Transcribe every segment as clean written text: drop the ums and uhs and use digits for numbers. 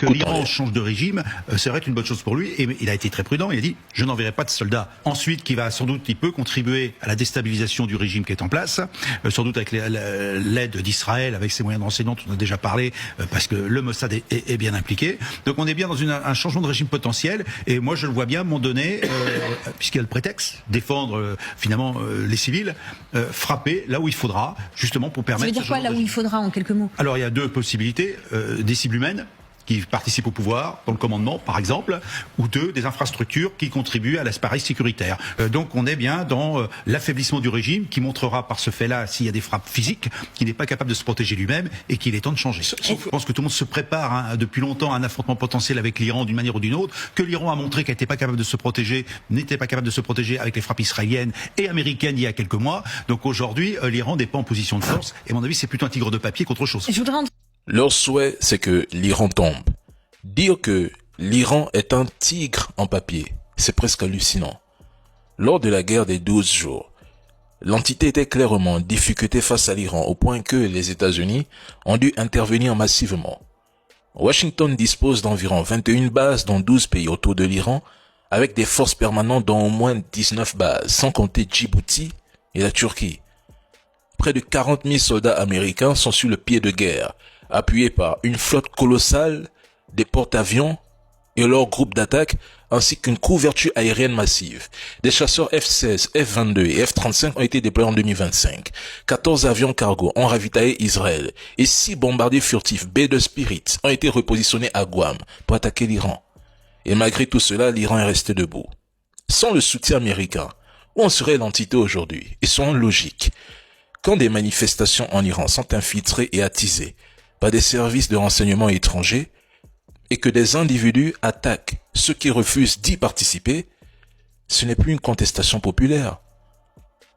que l'Iran change de régime serait une bonne chose pour lui. Et il a été très prudent. Il a dit je n'enverrai pas de soldats. Ensuite, il peut contribuer à la déstabilisation du régime qui est en place, sans doute avec l'aide d'Israël, avec ses moyens de renseignement, on en a déjà parlé, parce que le Mossad est bien impliqué. Donc on est bien dans un changement de régime potentiel. Et moi, je le vois bien, à un moment donné, puisqu'il y a le prétexte, défendre finalement les civils, frapper là où il faudra, justement pour permettre... Ça veut dire quoi, là où il faudra, en quelques mots? Alors il y a deux possibilités, des cibles humaines qui participent au pouvoir, dans le commandement par exemple, ou des infrastructures qui contribuent à l'appareil sécuritaire. Donc on est bien dans l'affaiblissement du régime qui montrera par ce fait-là, s'il y a des frappes physiques, qu'il n'est pas capable de se protéger lui-même et qu'il est temps de changer. Je pense que tout le monde se prépare depuis longtemps à un affrontement potentiel avec l'Iran d'une manière ou d'une autre, que l'Iran a montré qu'elle n'était pas capable de se protéger, avec les frappes israéliennes et américaines il y a quelques mois. Donc aujourd'hui, l'Iran n'est pas en position de force et à mon avis c'est plutôt un tigre de papier qu'autre chose. Leur souhait, c'est que l'Iran tombe. Dire que l'Iran est un tigre en papier, c'est presque hallucinant. Lors de la guerre des 12 jours, l'entité était clairement en difficulté face à l'Iran au point que les États-Unis ont dû intervenir massivement. Washington dispose d'environ 21 bases dans 12 pays autour de l'Iran, avec des forces permanentes dans au moins 19 bases, sans compter Djibouti et la Turquie. Près de 40 000 soldats américains sont sur le pied de guerre, appuyés par une flotte colossale, des porte-avions et leur groupe d'attaque, ainsi qu'une couverture aérienne massive. Des chasseurs F-16, F-22 et F-35 ont été déployés en 2025. 14 avions cargo ont ravitaillé Israël et 6 bombardiers furtifs B-2 Spirit ont été repositionnés à Guam pour attaquer l'Iran. Et malgré tout cela, l'Iran est resté debout. Sans le soutien américain, où en serait l'entité aujourd'hui? Et soyons logiques. Quand des manifestations en Iran sont infiltrées et attisées par des services de renseignement étrangers et que des individus attaquent ceux qui refusent d'y participer, ce n'est plus une contestation populaire.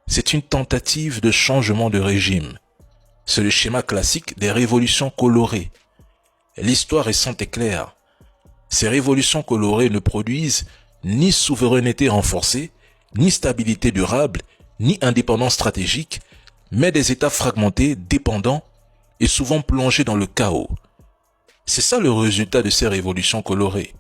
C'est une tentative de changement de régime. C'est le schéma classique des révolutions colorées. L'histoire récente est claire. Ces révolutions colorées ne produisent ni souveraineté renforcée, ni stabilité durable, ni indépendance stratégique, mais des États fragmentés, dépendants et souvent plongés dans le chaos. C'est ça le résultat de ces révolutions colorées.